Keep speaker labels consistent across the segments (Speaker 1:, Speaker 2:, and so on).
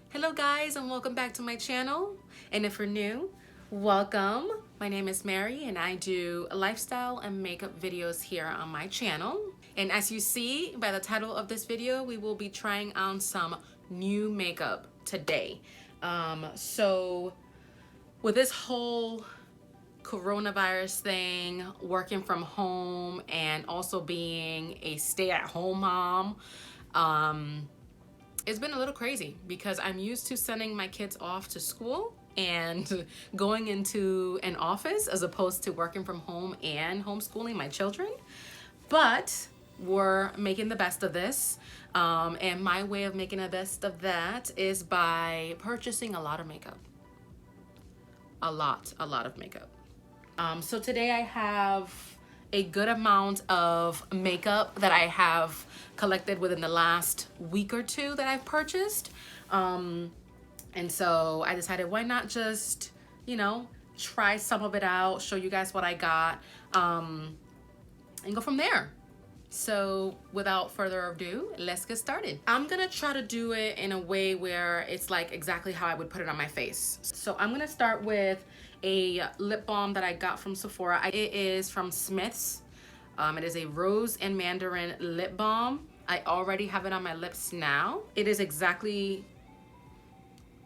Speaker 1: Hello guys, and welcome back to my channel. And if you're new, welcome. My name is Mary and I do lifestyle and makeup videos here on my channel. And as you see by the title of this video, we will be trying on some new makeup today. So with this whole coronavirus thing, working from home, and also being a stay-at-home mom, it's been a little crazy because I'm used to sending my kids off to school and going into an office as opposed to working from home and homeschooling my children. But we're making the best of this. And my way of making the best of that is by purchasing a lot of makeup. A lot of makeup. So today I have a good amount of makeup that I have collected within the last week or two that I've purchased. And so I decided, why not just, try some of it out, show you guys what I got, and go from there. So without further ado, let's get started. I'm gonna try to do it in a way where it's like exactly how I would put it on my face. So I'm gonna start with a lip balm that I got from Sephora. It is from Smith's. It is a rose and mandarin lip balm. I already have it on my lips now. It is exactly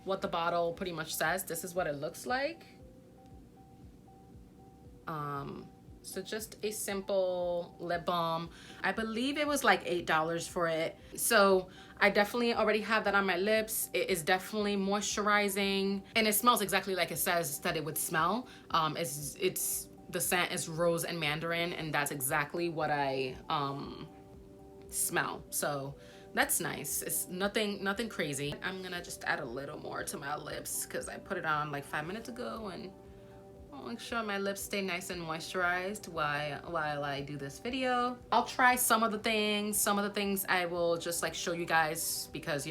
Speaker 1: what the bottle pretty much says. This is what it looks like. So just a simple lip balm. I believe it was like $8 for it. So I definitely already have that on my lips. It is definitely moisturizing and it smells exactly like it says that it would smell. The scent is rose and mandarin, and that's exactly what I smell. So that's nice. It's nothing crazy. I'm gonna just add a little more to my lips because I put it on like 5 minutes ago, and I'll make sure my lips stay nice and moisturized while I do this video. I'll try some of the things. Some of the things I will just like show you guys because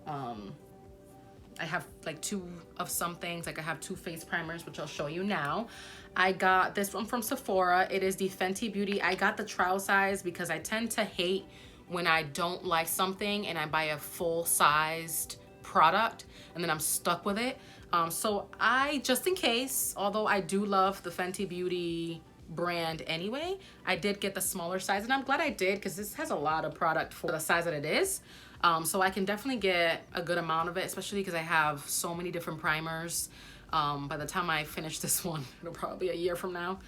Speaker 1: I have like two of some things. Like I have two face primers, which I'll show you now. I got this one from Sephora. It is the Fenty Beauty. I got the trial size because I tend to hate when I don't like something and I buy a full-sized product and then I'm stuck with it. So I, just in case, although I do love the Fenty Beauty brand anyway, I did get the smaller size, and I'm glad I did because this has a lot of product for the size that it is. So I can definitely get a good amount of it, especially because I have so many different primers. By the time I finish this one, it'll probably be a year from now.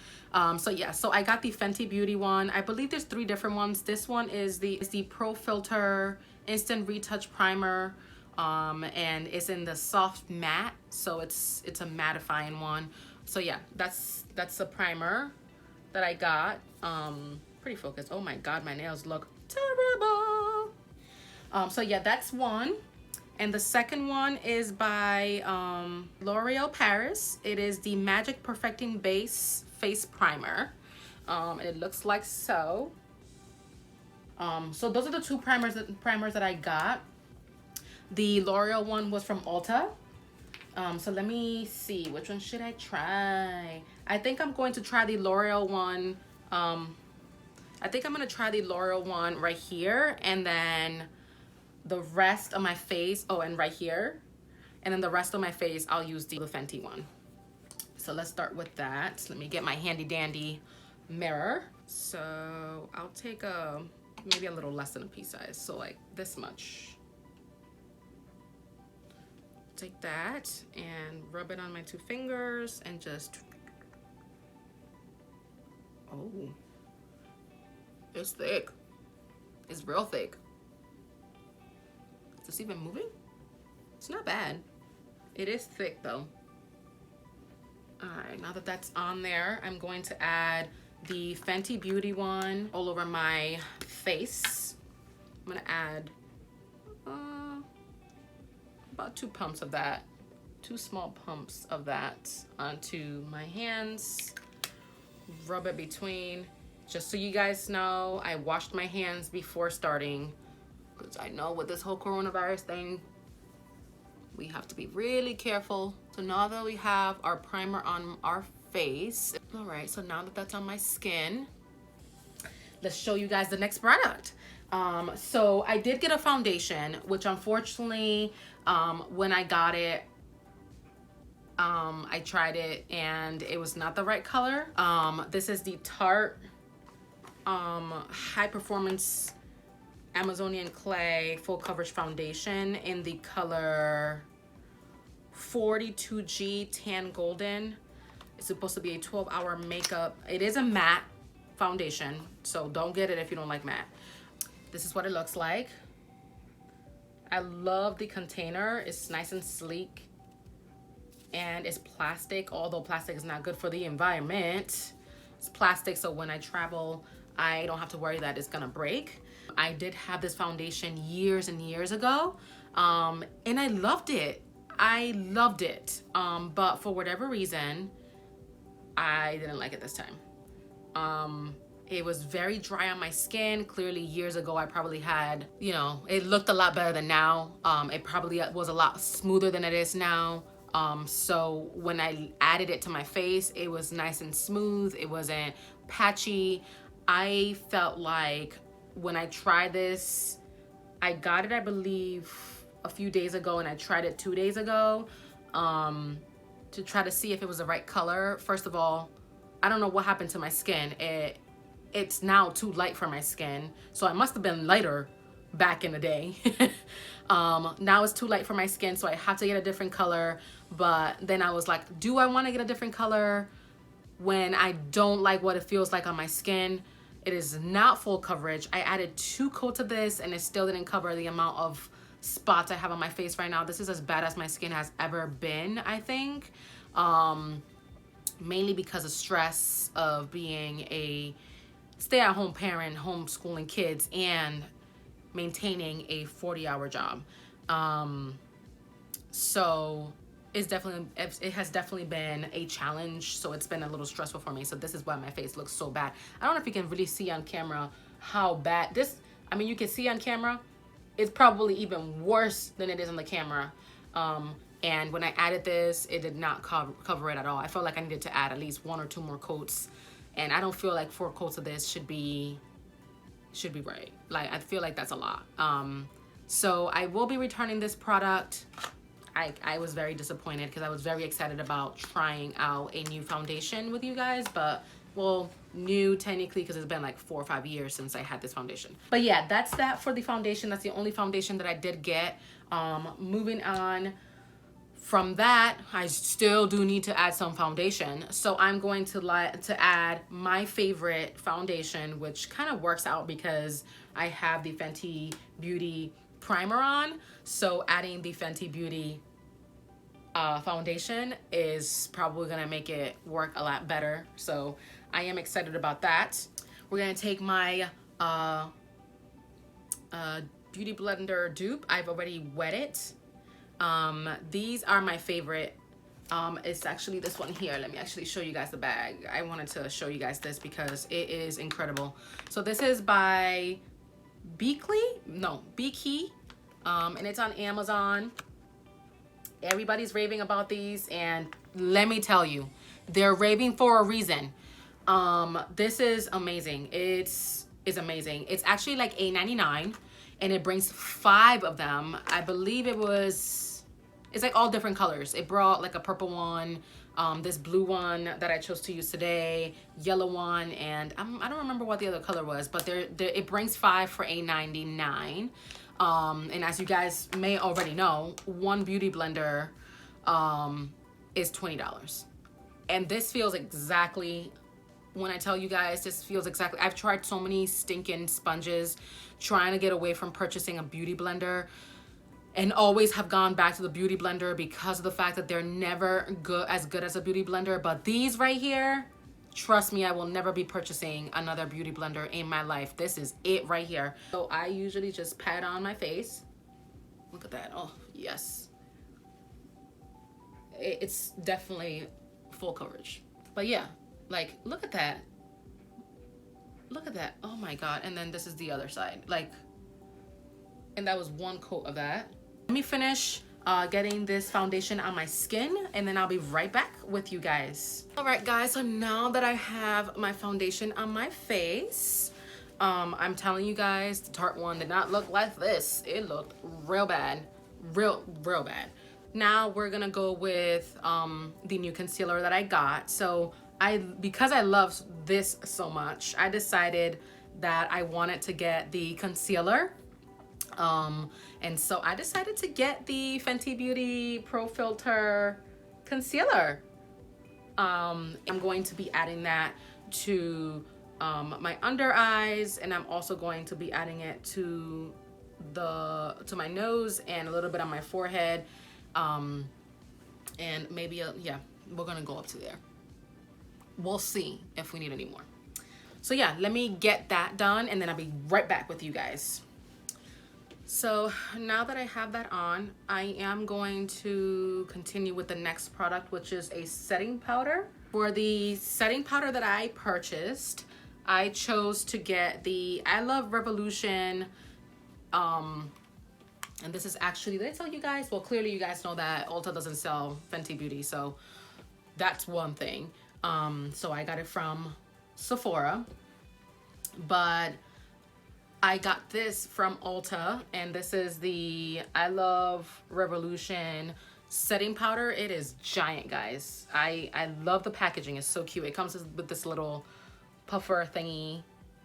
Speaker 1: So yeah, so I got the Fenty Beauty one. I believe there's 3 different ones. This one is the Pro Filter Instant Retouch Primer. And it's in the soft matte, so it's a mattifying one. So yeah, that's the primer that I got. Pretty focused. Oh my god, my nails look terrible. So yeah, that's one. And the second one is by L'Oreal Paris. It is the Magic Perfecting Base Face Primer. It looks like so. So those are the two primers that I got. The L'Oreal one was from Ulta. So let me see, which one should I try? I think I'm going to try the L'Oreal one. I think I'm going to try the L'Oreal one right here, and then the rest of my face, and right here. And then the rest of my face, I'll use the Fenty one. So let's start with that. Let me get my handy dandy mirror. So I'll take maybe a little less than a pea size, so like this much. Take that and rub it on my 2 fingers and just, oh, it's thick. It's real thick. Is this even moving? It's not bad. It is thick though. All right, now that that's on there, I'm going to add the Fenty Beauty one all over my face. I'm gonna add about 2 pumps of that, 2 small pumps of that onto my hands. Rub it between. Just so you guys know, I washed my hands before starting because I know with this whole coronavirus thing, we have to be really careful. So now that we have our primer on our face, all right, so now that that's on my skin, let's show you guys the next product. So I did get a foundation, which unfortunately, when I got it, I tried it and it was not the right color. This is the Tarte High Performance Amazonian Clay Full Coverage Foundation in the color 42G Tan Golden. It's supposed to be a 12-hour makeup. It is a matte foundation, so don't get it if you don't like matte. This is what it looks like. I love the container. It's nice and sleek, and it's plastic, although plastic is not good for the environment. It's plastic, so when I travel, I don't have to worry that it's gonna break. I did have this foundation years and years ago, and I loved it. But for whatever reason, I didn't like it this time. It was very dry on my skin. Clearly years ago, I probably had, you know, it looked a lot better than now. It probably was a lot smoother than it is now. So when I added it to my face, it was nice and smooth. It wasn't patchy. I felt like when I tried this, I got it, I believe, a few days ago, and I tried it 2 days ago to try to see if it was the right color. First of all, I don't know what happened to my skin. It's now too light for my skin, so I must have been lighter back in the day. Now it's too light for my skin, so I have to get a different color. But then I was like, do I want to get a different color when I don't like what it feels like on my skin? It is not full coverage. I added 2 coats of this and it still didn't cover the amount of spots I have on my face right now. This is as bad as my skin has ever been, I think. Mainly because of stress of being a stay-at-home parent, homeschooling kids, and maintaining a 40-hour job. So it has definitely been a challenge. So it's been a little stressful for me. So this is why my face looks so bad. I don't know if you can really see on camera how bad this, I mean, you can see on camera, it's probably even worse than it is on the camera. And when I added this, it did not cover it at all. I felt like I needed to add at least 1 or 2 more coats. And I don't feel like 4 coats of this should be right. Like, I feel like that's a lot. So I will be returning this product. I was very disappointed because I was very excited about trying out a new foundation with you guys, but, well, new technically because it's been like 4 or 5 years since I had this foundation. But yeah, that's that for the foundation. That's the only foundation that I did get. Moving on from that, I still do need to add some foundation. So I'm going to add my favorite foundation, which kind of works out because I have the Fenty Beauty primer on. So adding the Fenty Beauty foundation is probably gonna make it work a lot better. So I am excited about that. We're gonna take my Beauty Blender dupe. I've already wet it. These are my favorite. It's actually this one here. Let me actually show you guys the bag. I wanted to show you guys this because it is incredible. So this is by Beaky, and it's on Amazon. Everybody's raving about these, and let me tell you, they're raving for a reason. This is amazing. It's amazing. It's actually like $8.99, and it brings 5 of them. I believe it's like all different colors. It brought like a purple one, this blue one that I chose to use today, yellow one, and I don't remember what the other color was, but it brings 5 for $8.99. And as you guys may already know, one beauty blender is $20. And this feels exactly, when I tell you guys, this feels exactly, I've tried so many stinking sponges trying to get away from purchasing a beauty blender, and always have gone back to the beauty blender because of the fact that they're never as good as a beauty blender. But these right here, trust me, I will never be purchasing another beauty blender in my life. This is it right here. So I usually just pat on my face. Look at that. Oh, yes. It's definitely full coverage. But yeah, like, look at that. Look at that. Oh my God. And then this is the other side. Like, and that was 1 coat of that. Let me finish getting this foundation on my skin, and then I'll be right back with you guys. All right, guys, so now that I have my foundation on my face, I'm telling you guys, the Tarte one did not look like this. It looked real bad. Real bad. Now we're gonna go with the new concealer that I got. So because I love this so much, I decided that I wanted to get the concealer. And so I decided to get the Fenty Beauty Pro Filter concealer. I'm going to be adding that to my under eyes, and I'm also going to be adding it to my nose and a little bit on my forehead, and maybe yeah, we're gonna go up to there. We'll see if we need any more. So yeah, let me get that done, and then I'll be right back with you guys. So now that I have that on, I am going to continue with the next product, which is a setting powder. For the setting powder that I purchased, I chose to get the E.L.F Revolution, and this is actually, did I tell you guys? Well, clearly you guys know that Ulta doesn't sell Fenty Beauty, so that's one thing. So I got it from Sephora, but I got this from Ulta, and this is the E.L.F Revolution setting powder. It is giant, guys. I love the packaging. It's so cute. It comes with this little puffer thingy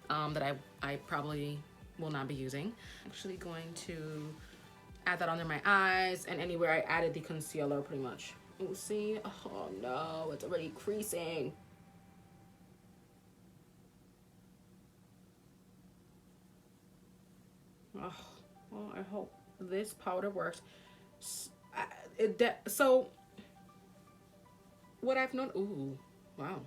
Speaker 1: that I probably will not be using. I'm actually going to add that under my eyes and anywhere I added the concealer, pretty much. You see? Oh no, it's already creasing. Oh, well, I hope this powder works. So what I've known, ooh, wow.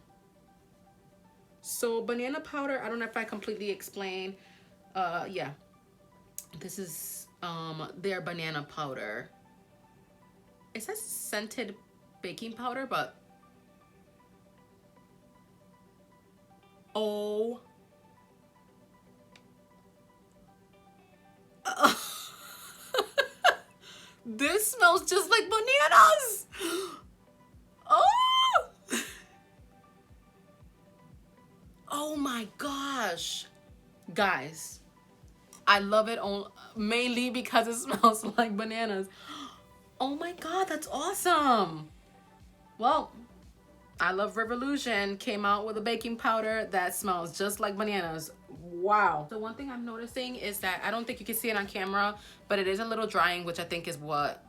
Speaker 1: So banana powder, I don't know if I completely explained. Yeah, this is their banana powder. It says scented baking powder, but oh. This smells just like bananas. Oh. Oh my gosh. Guys, I love it mainly because it smells like bananas. Oh my god, that's awesome. Well, E.L.F Revolution came out with a baking powder that smells just like bananas. Wow. So one thing I'm noticing is that I don't think you can see it on camera, but it is a little drying, which I think is what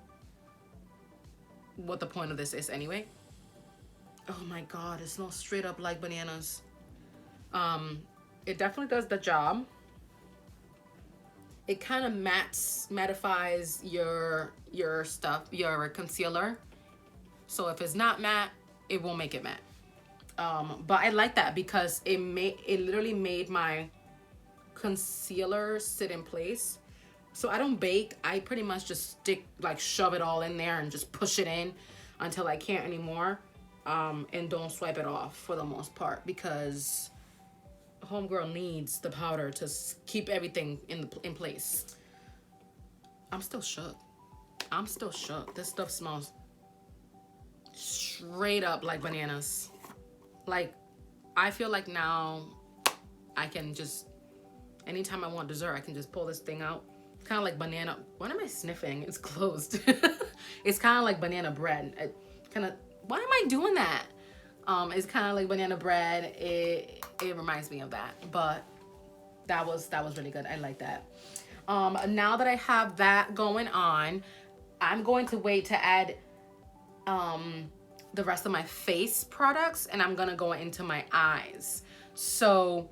Speaker 1: the point of this is anyway. Oh my god, it smells straight up like bananas. It definitely does the job. It kind of mattifies your stuff, your concealer. So if it's not matte, it won't make it matte. But I like that because it literally made my concealer sit in place. So I don't bake. I pretty much just shove it all in there and just push it in until I can't anymore. And don't swipe it off for the most part, because homegirl needs the powder to keep everything in place. I'm still shook. This stuff smells straight up like bananas. Like, I feel like now I can just, anytime I want dessert, I can just pull this thing out. It's kind of like banana. What am I sniffing? It's closed. It's kind of like banana bread. Why am I doing that? It's kind of like banana bread. It reminds me of that, but that was really good. I like that. Now that I have that going on, I'm going to wait to add the rest of my face products, and I'm gonna go into my eyes. So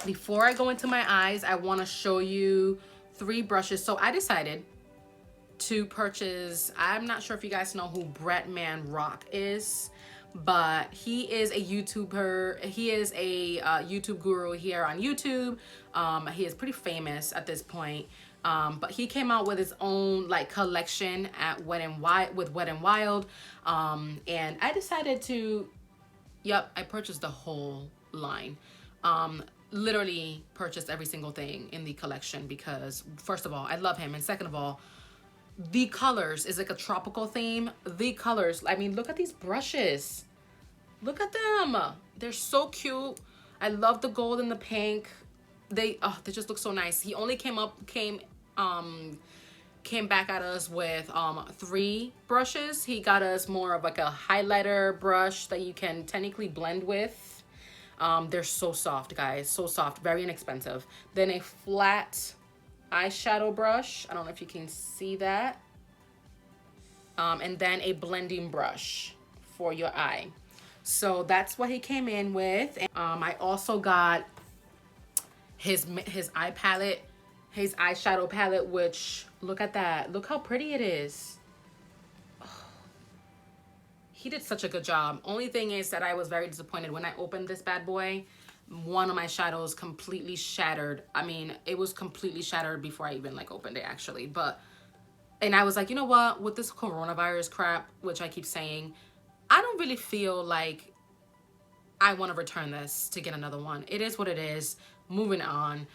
Speaker 1: before I go into my eyes, I want to show you 3 brushes. So I decided to purchase, I'm not sure if you guys know who Bretman Rock is, but he is a YouTuber. He is a YouTube guru here on YouTube. He is pretty famous at this point. But he came out with his own collection at Wet n Wild. And I decided to, I purchased the whole line. Literally purchased every single thing in the collection because, first of all, I love him, and second of all, the colors is like a tropical theme. The colors, I mean, look at these brushes. Look at them. They're so cute. I love the gold and the pink. they just look so nice. He only came back at us with 3 brushes. He got us more of like a highlighter brush that you can technically blend with. They're so soft, guys, so soft, very inexpensive. Then a flat eyeshadow brush, I don't know if you can see that. And then a blending brush for your eye. So that's what he came in with. I also got his eye palette, his eyeshadow palette, which, look at that, look how pretty it is. Oh, he did such a good job. Only thing is that I was very disappointed when I opened this bad boy. One of my shadows completely shattered. I mean, it was completely shattered before I even like opened it, actually. And I was like, you know what, with this coronavirus crap, which I keep saying, I don't really feel like I want to return this to get another one. It is what it is. Moving on.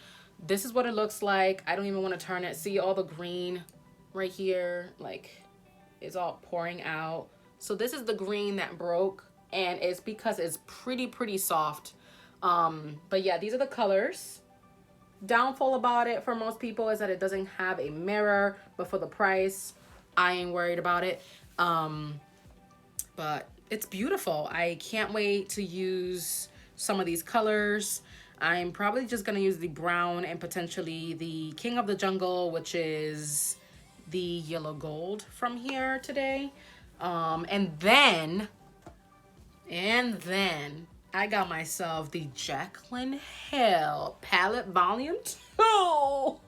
Speaker 1: This is what it looks like. I don't even want to turn it. See all the green right here? Like, it's all pouring out. So this is the green that broke, and it's because it's pretty soft. But yeah, these are the colors. Downfall about it for most people is that it doesn't have a mirror, but for the price, I ain't worried about it. But it's beautiful. I can't wait to use some of these colors. I'm probably just gonna use the brown and potentially the King of the Jungle, which is the yellow gold from here today. And then I got myself the Jaclyn Hill palette volume 2.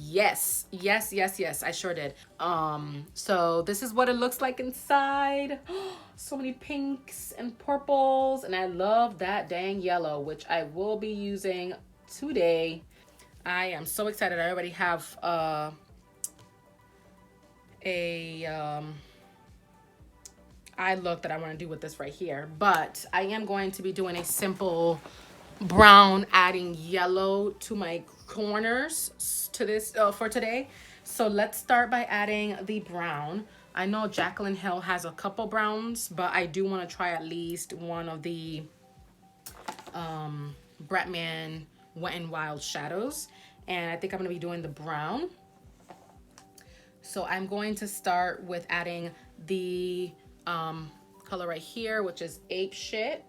Speaker 1: Yes, I sure did. So this is what it looks like inside. So many pinks and purples, and I love that dang yellow, which I will be using today. I am so excited. I already have eye look that I want to do with this right here, but I am going to be doing a simple brown, adding yellow to my corners to this for today. So let's start by adding the brown. I know Jaclyn Hill has a couple browns, but I do want to try at least one of the Bretman Wet n Wild shadows, and I think I'm going to be doing the brown. So I'm going to start with adding the color right here, which is Ape Shit.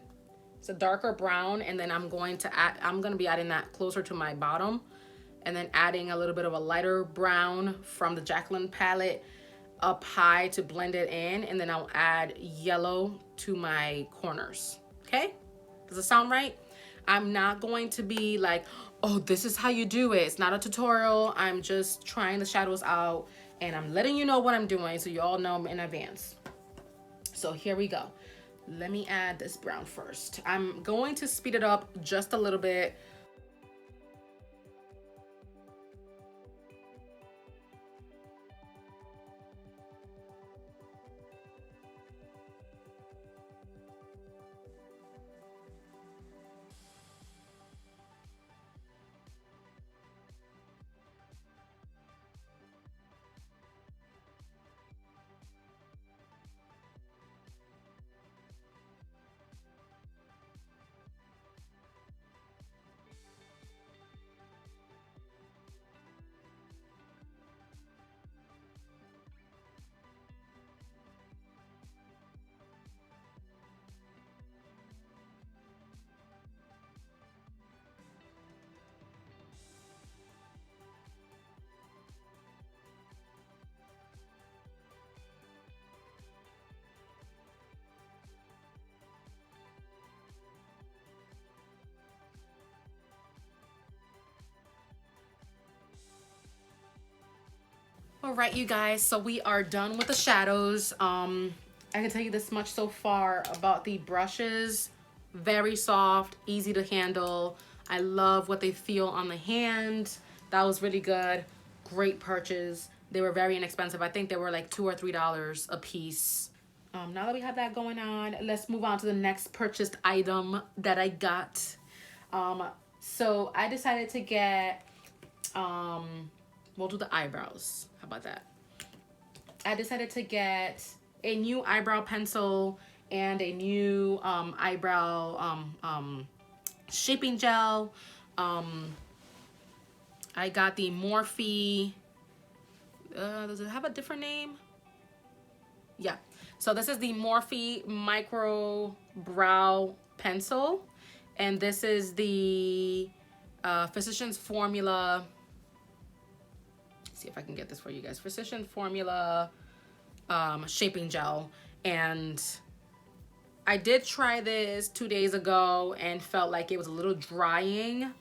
Speaker 1: It's a darker brown, and then I'm going to be adding that closer to my bottom, and then adding a little bit of a lighter brown from the Jaclyn palette up high to blend it in, and then I'll add yellow to my corners. Okay, does it sound right? I'm not going to be like, oh, this is how you do it. It's not a tutorial. I'm just trying the shadows out, and I'm letting you know what I'm doing so you all know in advance. So here we go. Let me add this brown first. I'm going to speed it up just a little bit. All right, you guys, so we are done with the shadows. I can tell you this much so far about the brushes. Very soft, easy to handle. I love what they feel on the hand. That was really good. Great purchase. They were very inexpensive. I think they were like $2 or $3 a piece. Now that we have that going on, let's move on to the next purchased item that I got. So I decided to get, we'll do the eyebrows. How about that? I decided to get a new eyebrow pencil and a new eyebrow shaping gel. I got the Morphe, does it have a different name? Yeah, so this is the Morphe Micro Brow Pencil, and this is the Physicians Formula. Let's see if I can get this for you guys. Physicians Formula shaping gel, and I did try this 2 days ago and felt like it was a little drying.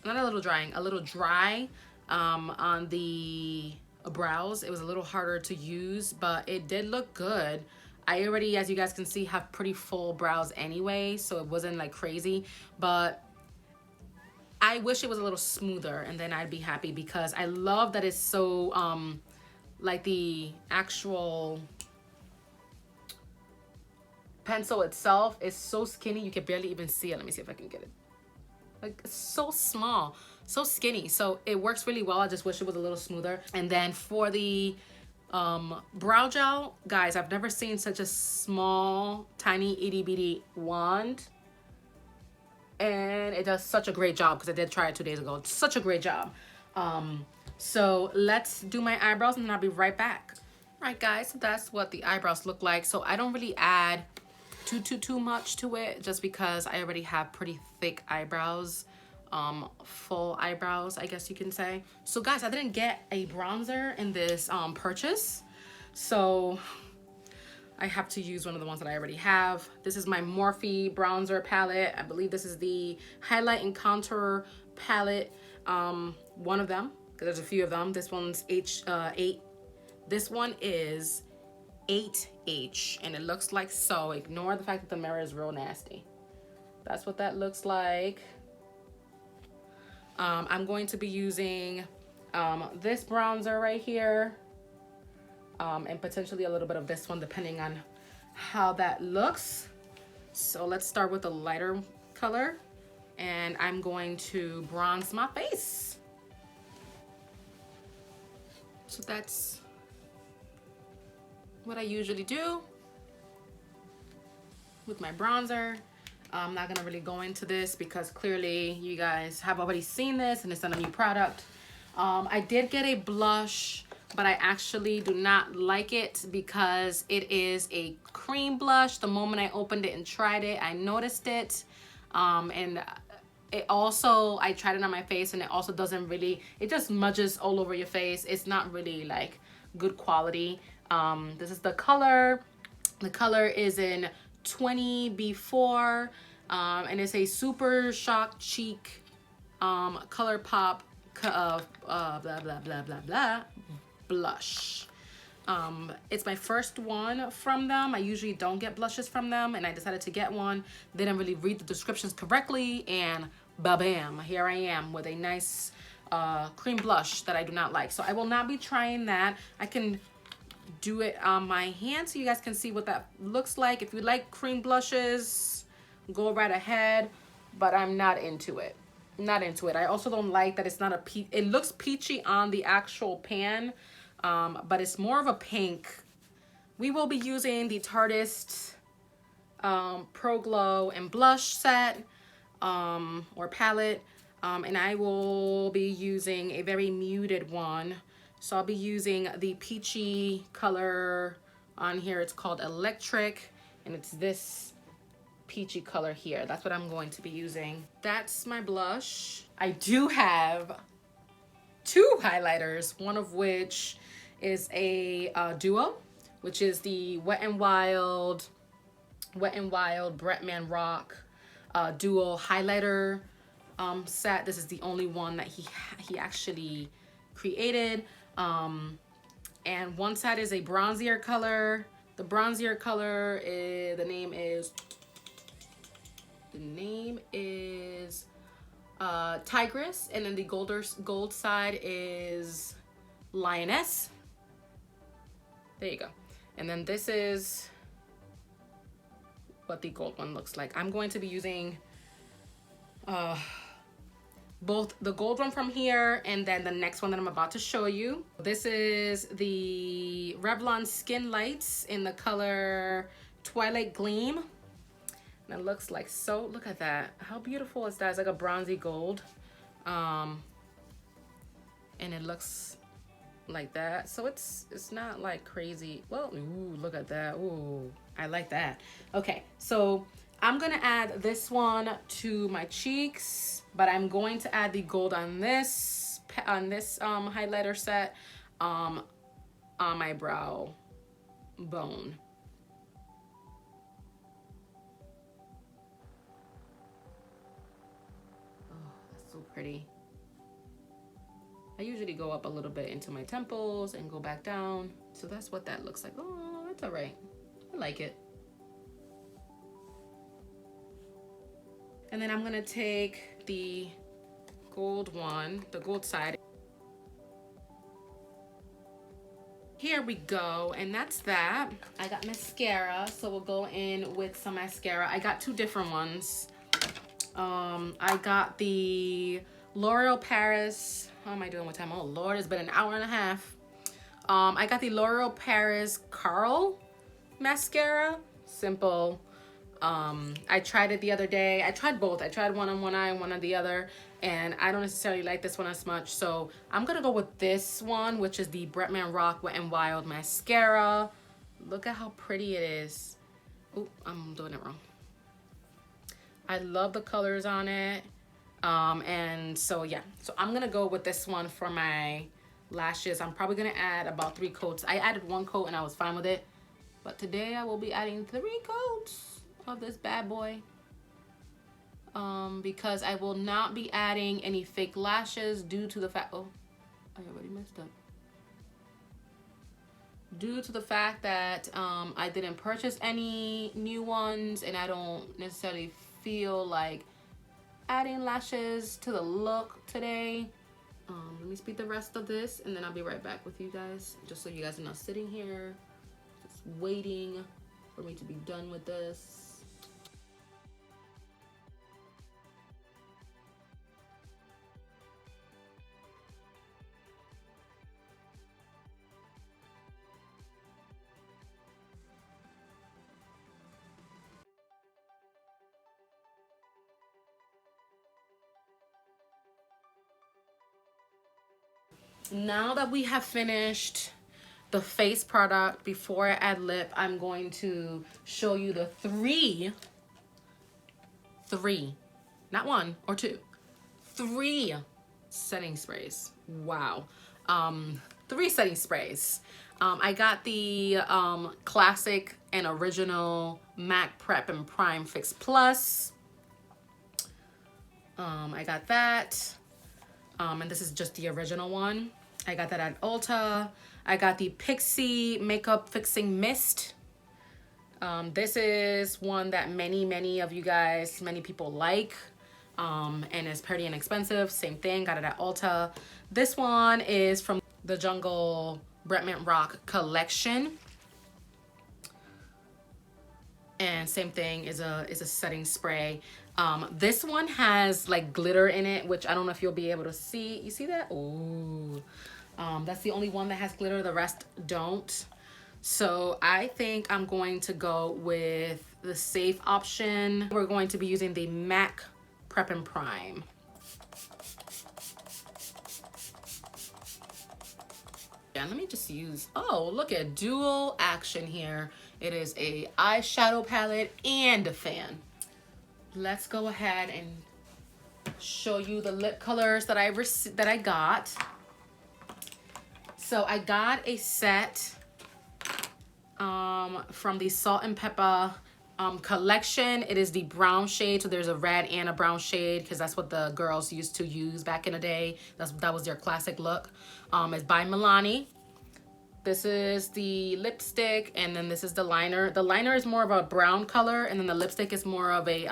Speaker 1: Not a little drying, a little dry on the brows. It was a little harder to use, but it did look good. I already, as you guys can see, have pretty full brows anyway, so it wasn't like crazy, but I wish it was a little smoother, and then I'd be happy, because I love that it's so like the actual pencil itself is so skinny you can barely even see it. Let me see if I can get it. Like, it's so small, so skinny, so it works really well. I just wish it was a little smoother. And then for the brow gel, guys, I've never seen such a small, tiny, itty bitty wand, and it does such a great job, because I did try it 2 days ago. It's such a great job. So let's do my eyebrows, and then I'll be right back. All right, guys, so that's what the eyebrows look like. So I don't really add too much to it, just because I already have pretty thick eyebrows, full eyebrows, I guess you can say. So guys, I didn't get a bronzer in this purchase, so I have to use one of the ones that I already have. This is my Morphe bronzer palette. I believe this is the highlight and contour palette, one of them, because there's a few of them. This one's H8. This one is 8H, and it looks like so. Ignore the fact that the mirror is real nasty. That's what that looks like. I'm going to be using this bronzer right here, and potentially a little bit of this one, depending on how that looks. So let's start with a lighter color, and I'm going to bronze my face. So that's what I usually do with my bronzer. I'm not gonna really go into this, because clearly you guys have already seen this and it's not a new product. I did get a blush, but I actually do not like it, because it is a cream blush. The moment I opened it and tried it, I noticed it, and it also, I tried it on my face, and it also doesn't really, it just smudges all over your face. It's not really like good quality. This is the color. The color is in 20B4, and it's a Super Shock Cheek Color Pop blah blah blah blah blah blush. It's my first one from them. I usually don't get blushes from them, and I decided to get one. Didn't really read the descriptions correctly, and ba-bam, here I am with a nice cream blush that I do not like. So I will not be trying that. I can do it on my hand so you guys can see what that looks like. If you like cream blushes, go right ahead, but I'm not into it. Not into it. I also don't like that it's not a it looks peachy on the actual pan, but it's more of a pink. We will be using the Tarteist Pro Glow and Blush set or palette, and I will be using a very muted one. So I'll be using the peachy color on here. It's called Electric, and it's this peachy color here. That's what I'm going to be using. That's my blush. I do have two highlighters, one of which is a duo, which is the Wet n Wild Bretman Rock dual highlighter set. This is the only one that he actually created. And one side is a bronzier color. The bronzier color is, the name is Tigress, and then the gold side is Lioness. There you go. And then this is what the gold one looks like. I'm going to be using both the gold one from here and then the next one that I'm about to show you. This is the Revlon Skin Lights in the color Twilight Gleam. And it looks like so, look at that. How beautiful is that? It's like a bronzy gold. And it looks like that. So it's not like crazy. Well, ooh, look at that. Ooh, I like that. Okay, so I'm gonna add this one to my cheeks, but I'm going to add the gold on this highlighter set on my brow bone. Oh, that's so pretty. I usually go up a little bit into my temples and go back down. So that's what that looks like. Oh, it's all right. I like it. And then I'm gonna take the gold one, the gold side. Here we go, and that's that. I got mascara, so we'll go in with some mascara. I got two different ones. I got the L'Oreal Paris. How am I doing with time? Oh Lord, it's been an hour and a half. I got the L'Oreal Paris Carl mascara. Simple. I tried it the other day. I tried both. I tried one on one eye and one on the other, and I don't necessarily like this one as much. So I'm gonna go with this one, which is the Bretman Rock Wet n Wild mascara. Look at how pretty it is. Oh, I'm doing it wrong. I love the colors on it. And so yeah, so I'm gonna go with this one for my lashes. I'm probably gonna add about 3 coats. I added 1 coat and I was fine with it, but today I will be adding 3 coats of this bad boy, because I will not be adding any fake lashes due to the fact, oh, I already messed up, due to the fact that I didn't purchase any new ones, and I don't necessarily feel like adding lashes to the look today. Let me speed the rest of this and then I'll be right back with you guys, just so you guys are not sitting here just waiting for me to be done with this. Now that we have finished the face product, before I add lip, I'm going to show you the three, not 1 or 2, 3 setting sprays. Wow. 3 setting sprays. I got the classic and original MAC Prep and Prime Fix Plus. I got that. And this is just the original one. I got that at Ulta. I got the Pixie Makeup Fixing Mist. This is one that many of you guys, many people like. And it's pretty inexpensive. Same thing, got it at Ulta. This one is from the Jungle Bretman Rock collection. And same thing, is a setting spray. This one has like glitter in it, which I don't know if you'll be able to see. You see that? Ooh. That's the only one that has glitter. The rest don't. So I think I'm going to go with the safe option. We're going to be using the MAC Prep and Prime. Yeah, let me just use, oh, look at dual action here. It is a eyeshadow palette and a fan. Let's go ahead and show you the lip colors that I got. So I got a set from the Salt and Pepper collection. It is the brown shade, so there's a red and a brown shade because that's what the girls used to use back in the day. That was their classic look. It's by Milani. This is the lipstick, and then this is the liner. The liner is more of a brown color, and then the lipstick is more of a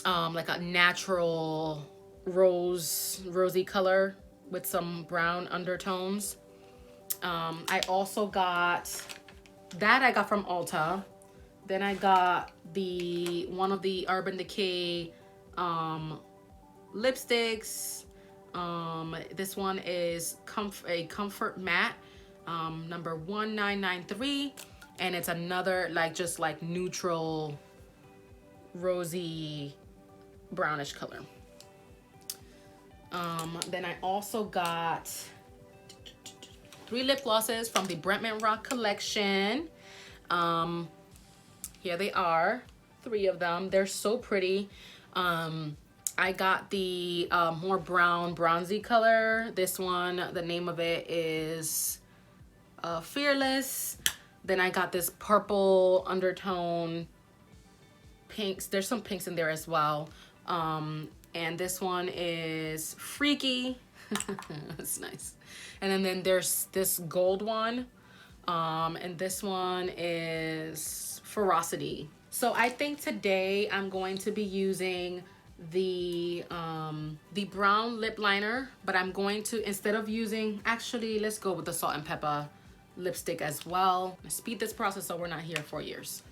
Speaker 1: like a natural rosy color with some brown undertones. I also got that, I got from Ulta. Then I got one of the Urban Decay lipsticks. This one is a Comfort Matte, number 1993, and it's another like just like neutral rosy brownish color. Then I also got 3 lip glosses from the Bretman Rock collection. Here they are, 3 of them. They're so pretty. I got the more bronzy color. This one, the name of it is Fearless. Then I got this purple undertone pinks. There's some pinks in there as well. And this one is Freaky. That's nice. And then there's this gold one. And this one is Ferocity. So I think today I'm going to be using the brown lip liner, but I'm going to, instead of using, actually let's go with the Salt and Pepper lipstick as well. Speed this process so we're not here 4 years.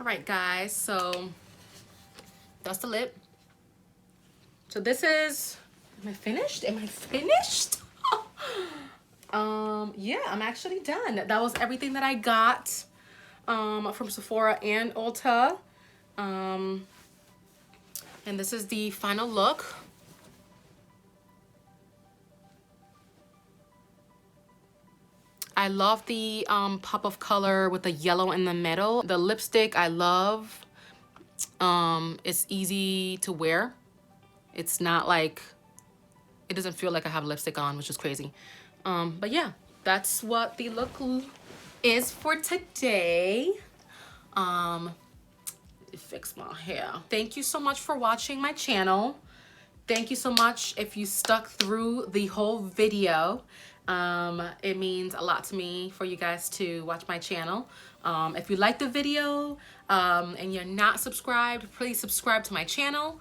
Speaker 1: All right, guys, so that's the lip. So this is, am I finished? Am I finished? Yeah, I'm actually done. That was everything that I got from Sephora and Ulta. And this is the final look. I love the pop of color with the yellow in the middle. The lipstick I love. It's easy to wear. It's not like, it doesn't feel like I have lipstick on, which is crazy. But yeah, that's what the look is for today. Fix my hair. Thank you so much for watching my channel. Thank you so much if you stuck through the whole video. It means a lot to me for you guys to watch my channel. If you like the video and you're not subscribed, please subscribe to my channel.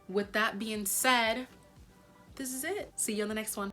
Speaker 1: With that being said, this is it. See you on the next one.